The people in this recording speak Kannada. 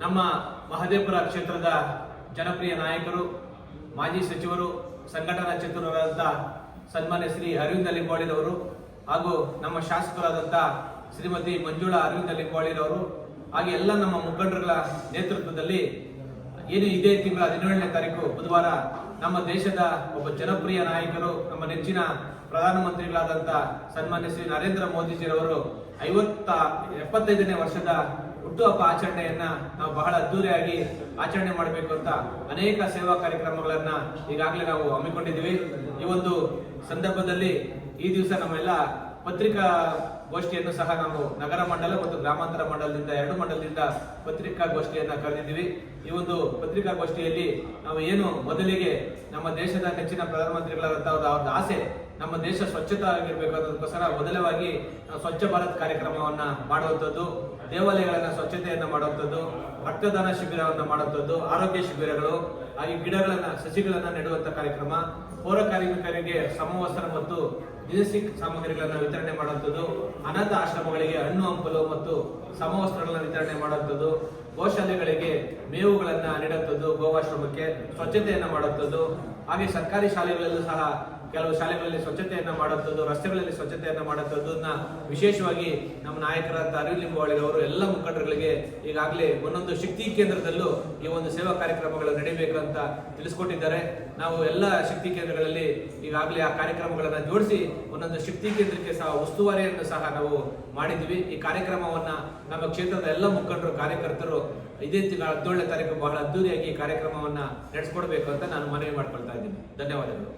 ನಮ್ಮ ಮಹದೇವಪುರ ಕ್ಷೇತ್ರದ ಜನಪ್ರಿಯ ನಾಯಕರು, ಮಾಜಿ ಸಚಿವರು, ಸಂಘಟನಾ ಚತುರರಾದಂಥ ಸನ್ಮಾನ್ಯ ಶ್ರೀ ಅರವಿಂದ ಲಿಂಬಾವಳಿರವರು ಹಾಗೂ ನಮ್ಮ ಶಾಸಕರಾದಂಥ ಶ್ರೀಮತಿ ಮಂಜುಳಾ ಅರವಿಂದ ಲಿಂಬಾವಳಿರವರು ಹಾಗೆ ಎಲ್ಲ ನಮ್ಮ ಮುಖಂಡರುಗಳ ನೇತೃತ್ವದಲ್ಲಿ ಏನು ಇದೇ ತಿಂಗಳ 17ನೇ ತಾರೀಕು ಬುಧವಾರ ನಮ್ಮ ದೇಶದ ಒಬ್ಬ ಜನಪ್ರಿಯ ನಾಯಕರು, ನಮ್ಮ ನೆಚ್ಚಿನ ಪ್ರಧಾನಮಂತ್ರಿಗಳಾದಂಥ ಸನ್ಮಾನ್ಯ ಶ್ರೀ ನರೇಂದ್ರ ಮೋದಿಜಿರವರು 75ನೇ ವರ್ಷದ ಹುಟ್ಟುಹಬ್ಬ ಆಚರಣೆಯನ್ನ ನಾವು ಬಹಳ ಅದ್ದೂರಿಯಾಗಿ ಆಚರಣೆ ಮಾಡಬೇಕು ಅಂತ ಅನೇಕ ಸೇವಾ ಕಾರ್ಯಕ್ರಮಗಳನ್ನ ಈಗಾಗಲೇ ನಾವು ಹಮ್ಮಿಕೊಂಡಿದ್ದೀವಿ. ಈ ಒಂದು ಸಂದರ್ಭದಲ್ಲಿ ಈ ದಿವಸ ನಮ್ಮೆಲ್ಲ ಪತ್ರಿಕಾ ಗೋಷ್ಠಿಯನ್ನು ಸಹ ನಾವು ನಗರ ಮಂಡಲ ಮತ್ತು ಗ್ರಾಮಾಂತರ ಮಂಡಲದಿಂದ 2 ಮಂಡಲದಿಂದ ಪತ್ರಿಕಾ ಗೋಷ್ಠಿಯನ್ನ ಕರೆದಿದ್ದೀವಿ. ಈ ಒಂದು ಪತ್ರಿಕಾಗೋಷ್ಠಿಯಲ್ಲಿ ನಾವು ಏನು ಮೊದಲಿಗೆ ನಮ್ಮ ದೇಶದ ನೆಚ್ಚಿನ ಪ್ರಧಾನಮಂತ್ರಿಗಳಾದಂಥ ಅವ್ರ ಆಸೆ ನಮ್ಮ ದೇಶ ಸ್ವಚ್ಛತೆ ಆಗಿರ್ಬೇಕು ಅನ್ನೋದಕ್ಕೋಸ್ಕರ ಮೊದಲವಾಗಿ ಸ್ವಚ್ಛ ಭಾರತ್ ಕಾರ್ಯಕ್ರಮವನ್ನ ಮಾಡುವಂಥದ್ದು, ದೇವಾಲಯಗಳನ್ನ ಸ್ವಚ್ಛತೆಯನ್ನ ಮಾಡುವಂಥದ್ದು, ರಕ್ತದಾನ ಶಿಬಿರವನ್ನ ಮಾಡುವಂಥದ್ದು, ಆರೋಗ್ಯ ಶಿಬಿರಗಳು, ಹಾಗೆ ಗಿಡಗಳನ್ನ ಸಸಿಗಳನ್ನ ನೆಡುವಂತ ಕಾರ್ಯಕ್ರಮ, ಪೌರ ಕಾರ್ಮಿಕರಿಗೆ ಸಮವಸ್ತ್ರ ಮತ್ತು ದಿನಸಿ ಸಾಮಗ್ರಿಗಳನ್ನ ವಿತರಣೆ ಮಾಡುವಂಥದ್ದು, ಅನಾಥ ಆಶ್ರಮಗಳಿಗೆ ಹಣ್ಣು ಹಂಪಲು ಮತ್ತು ಸಮವಸ್ತ್ರಗಳನ್ನ ವಿತರಣೆ ಮಾಡುವಂಥದ್ದು, ಗೋಶಾಲೆಗಳಿಗೆ ಮೇವುಗಳನ್ನ ನೀಡುವಂಥದ್ದು, ಗೋವಾಶ್ರಮಕ್ಕೆ ಸ್ವಚ್ಛತೆಯನ್ನ ಮಾಡುವಂಥದ್ದು, ಹಾಗೆ ಸರ್ಕಾರಿ ಶಾಲೆಗಳಲ್ಲೂ ಸಹ ಕೆಲವು ಶಾಲೆಗಳಲ್ಲಿ ಸ್ವಚ್ಛತೆಯನ್ನ ಮಾಡುವಂಥದ್ದು, ರಸ್ತೆಗಳಲ್ಲಿ ಸ್ವಚ್ಛತೆಯನ್ನ ಮಾಡುವಂಥದ್ದನ್ನ ವಿಶೇಷವಾಗಿ ನಮ್ಮ ನಾಯಕರಾದ ಅರವಿಂದ ಲಿಂಬಾವಳಿರವರು ಎಲ್ಲ ಮುಖಂಡರುಗಳಿಗೆ ಈಗಾಗಲೇ ಒಂದೊಂದು ಶಕ್ತಿ ಕೇಂದ್ರದಲ್ಲೂ ಈ ಒಂದು ಸೇವಾ ಕಾರ್ಯಕ್ರಮಗಳು ನಡೀಬೇಕು ಅಂತ ತಿಳಿಸ್ಕೊಟ್ಟಿದ್ದಾರೆ. ನಾವು ಎಲ್ಲ ಶಕ್ತಿ ಕೇಂದ್ರಗಳಲ್ಲಿ ಈಗಾಗಲೇ ಆ ಕಾರ್ಯಕ್ರಮಗಳನ್ನ ಜೋಡಿಸಿ ಒಂದೊಂದು ಶಕ್ತಿ ಕೇಂದ್ರಕ್ಕೆ ಸಹ ಉಸ್ತುವಾರಿಯನ್ನು ಸಹ ನಾವು ಮಾಡಿದ್ವಿ. ಈ ಕಾರ್ಯಕ್ರಮವನ್ನ ನಮ್ಮ ಕ್ಷೇತ್ರದ ಎಲ್ಲ ಮುಖಂಡರು, ಕಾರ್ಯಕರ್ತರು ಇದೇ ತಿಂಗಳ 17ನೇ ತಾರೀಕು ಬಹಳ ಅದ್ದೂರಿಯಾಗಿ ಈ ಕಾರ್ಯಕ್ರಮವನ್ನ ನಡೆಸ್ಕೊಡ್ಬೇಕು ಅಂತ ನಾನು ಮನವಿ ಮಾಡ್ಕೊಳ್ತಾ ಇದ್ದೀನಿ. ಧನ್ಯವಾದಗಳು.